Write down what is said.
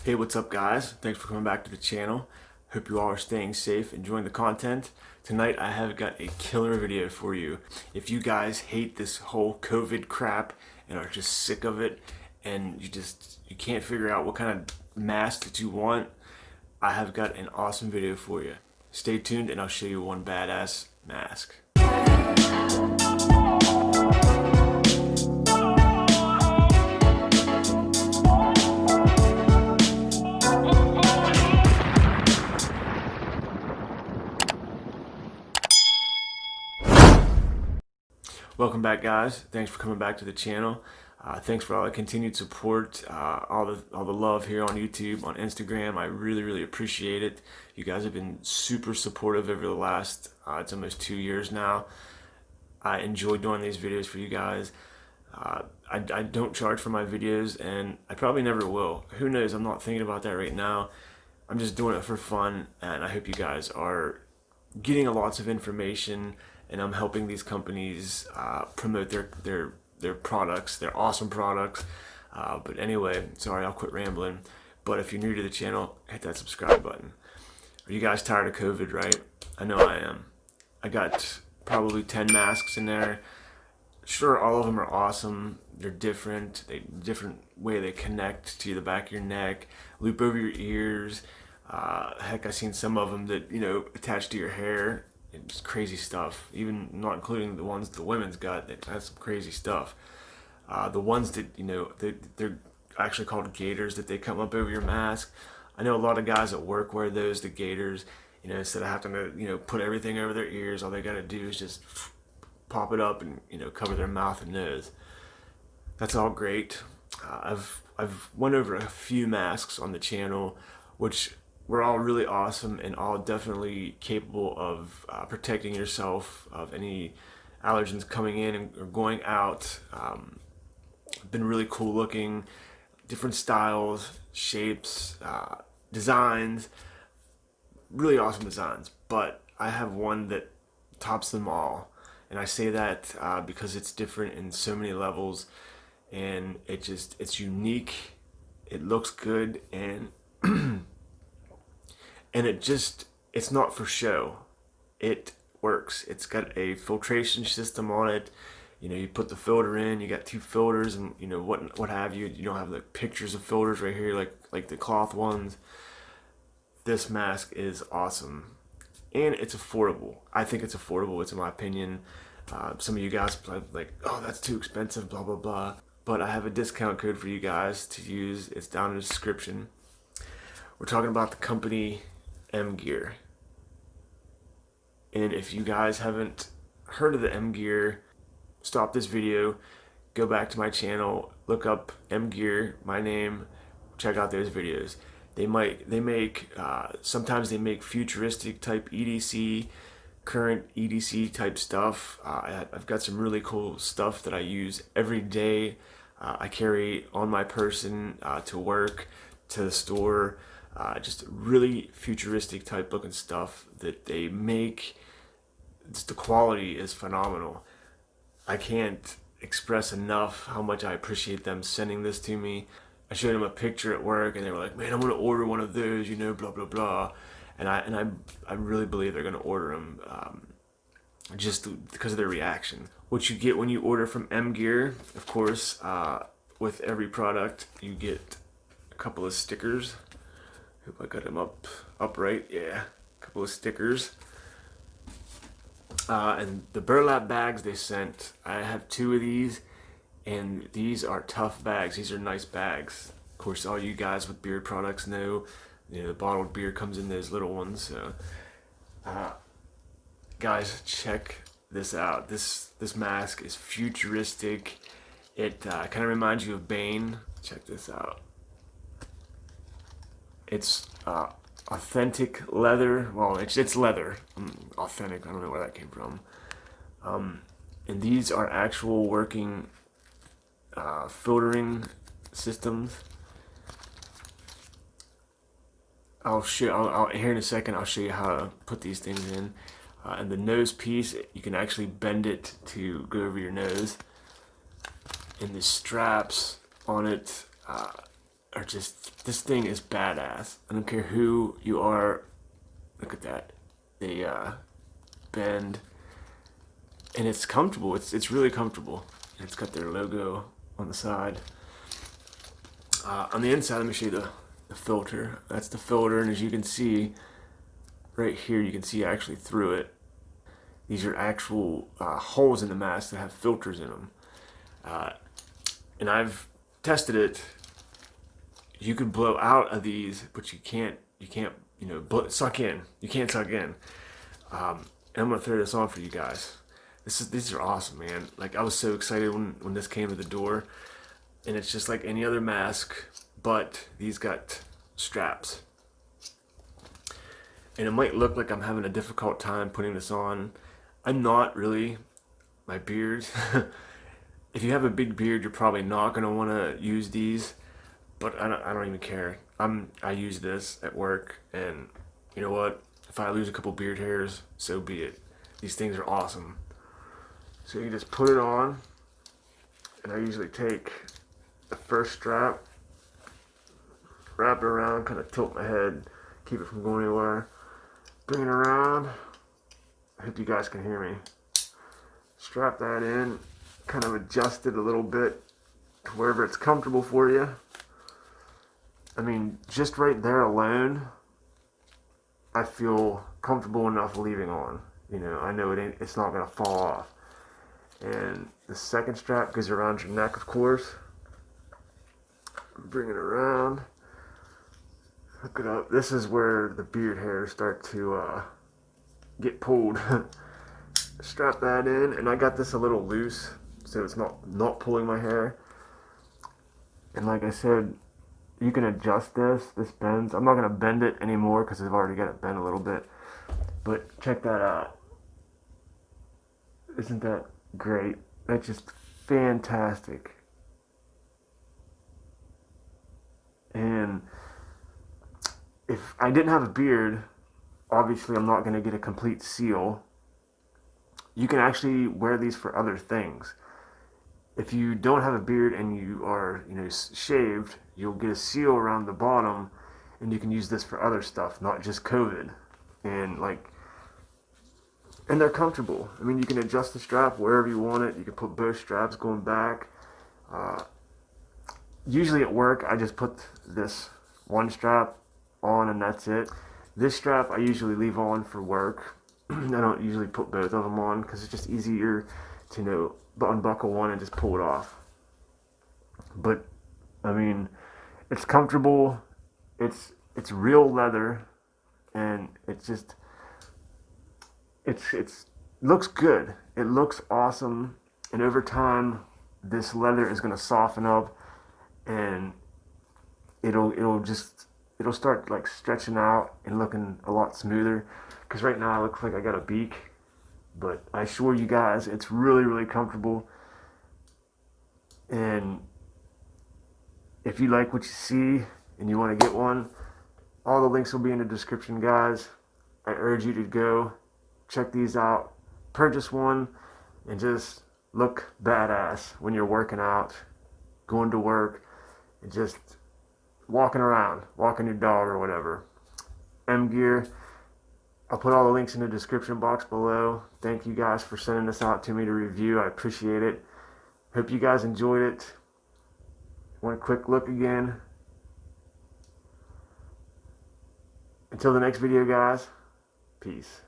Hey, what's up guys? Thanks for coming back to the channel. Hope you all are staying safe, enjoying the content. Tonight I have got a killer video for you. If you guys hate this whole COVID crap and are just sick of it and you can't figure out what kind of mask that you want, I have got an awesome video for you. Stay tuned and I'll show you one badass mask. Welcome back guys, thanks for coming back to the channel. Thanks for all the continued support, all the love here on YouTube, on Instagram. I really appreciate it. You guys have been super supportive over the last, it's almost 2 years now. I enjoy doing these videos for you guys. I don't charge for my videos and I probably never will. Who knows, I'm not thinking about that right now. I'm just doing it for fun and I hope you guys are getting lots of information and I'm helping these companies promote their products, their awesome products. But anyway, sorry, I'll quit rambling. But if you're new to the channel, hit that subscribe button. Are you guys tired of COVID, right? I know I am. I got probably 10 masks in there. Sure, all of them are awesome. They're different. Different way they connect to the back of your neck, loop over your ears. Heck, I've seen some of them that, attach to your hair. It's crazy stuff. Even not including the ones the women's got. That's some crazy stuff. The ones that, they're actually called gaiters that they come up over your mask. I know a lot of guys at work wear those, the gaiters. Instead of having to, put everything over their ears, all they got to do is just pop it up and, cover their mouth and nose. That's all great. I've went over a few masks on the channel, which were all really awesome and all definitely capable of protecting yourself of any allergens coming in or going out. Been really cool looking, different styles, shapes, designs, really awesome designs. But I have one that tops them all, and I say that because it's different in so many levels, and it's unique. It looks good, and and it's not for show. It works. It's got a filtration system on it. You put the filter in, you got 2 filters and what have you. You don't have the pictures of filters right here like the cloth ones. This mask is awesome. And it's affordable. I think it's affordable, it's in my opinion. Some of you guys are like, oh, that's too expensive, blah, blah, blah. But I have a discount code for you guys to use. It's down in the description. We're talking about the company MGear. And if you guys haven't heard of the MGear, stop this video, go back to my channel, look up MGear, my name, check out those videos. Sometimes they make futuristic type EDC, current EDC type stuff. I've got some really cool stuff that I use every day. I carry on my person to work, to the store. Just really futuristic type looking stuff that they make. The quality is phenomenal. I can't express enough how much I appreciate them sending this to me. I showed them a picture at work and they were like, man, I'm gonna order one of those, blah blah blah. And I really believe they're gonna order them just because of their reaction. What you get when you order from MGear, of course, with every product you get a couple of stickers. Hope I got them upright. Yeah, a couple of stickers. And the burlap bags they sent, I have 2 of these, and these are tough bags. These are nice bags. Of course, all you guys with beer products know, the bottled beer comes in those little ones. So, guys, check this out. This mask is futuristic. It kind of reminds you of Bane. Check this out. It's authentic leather. Well, it's leather. Authentic. I don't know where that came from. And these are actual working filtering systems. Here in a second I'll show you how to put these things in. And the nose piece, you can actually bend it to go over your nose. And the straps on it, are just, this thing is badass. I don't care who you are. Look at that. They bend, and it's comfortable. It's really comfortable. It's got their logo on the side. On the inside, let me show you the filter. That's the filter, and as you can see right here, you can see actually through it. These are actual holes in the mask that have filters in them. And I've tested it. You can blow out of these, but you can't, suck in. You can't suck in. And I'm gonna throw this on for you guys. These are awesome, man. Like, I was so excited when this came to the door, and it's just like any other mask, but these got straps. And it might look like I'm having a difficult time putting this on. I'm not really. My beard. If you have a big beard, you're probably not gonna want to use these, but I don't even care. I use this at work, and you know what? If I lose a couple beard hairs, so be it. These things are awesome. So you just put it on, and I usually take the first strap, wrap it around, kind of tilt my head, keep it from going anywhere, bring it around. I hope you guys can hear me. Strap that in, kind of adjust it a little bit to wherever it's comfortable for you. I mean, just right there alone, I feel comfortable enough leaving on. I know it's not gonna fall off. And the second strap goes around your neck, of course. Bring it around, hook it up. This is where the beard hairs start to get pulled. Strap that in, and I got this a little loose, so it's not pulling my hair. And like I said, you can adjust this bends. I'm not going to bend it anymore because I've already got it bent a little bit, but check that out. Isn't that great? That's just fantastic. And if I didn't have a beard, obviously I'm not going to get a complete seal. You can actually wear these for other things. If you don't have a beard and you are, shaved, you'll get a seal around the bottom, and you can use this for other stuff, not just COVID. And they're comfortable. I mean, you can adjust the strap wherever you want it. You can put both straps going back. Usually at work, I just put this one strap on, and that's it. This strap I usually leave on for work. I don't usually put both of them on because it's just easier to unbuckle one and just pull it off. But I mean, it's comfortable. It's real leather, and it looks good. It looks awesome, and over time, this leather is going to soften up, and it'll start like stretching out and looking a lot smoother. Because right now it looks like I got a beak, but I assure you guys, it's really, really comfortable. And if you like what you see and you want to get one, all the links will be in the description, guys. I urge you to go check these out, purchase one, and just look badass when you're working out, going to work, and just walking around, walking your dog or whatever. MGear. I'll put all the links in the description box below. Thank you guys for sending this out to me to review. I appreciate it. Hope you guys enjoyed it. One quick look again. Until the next video, guys. Peace.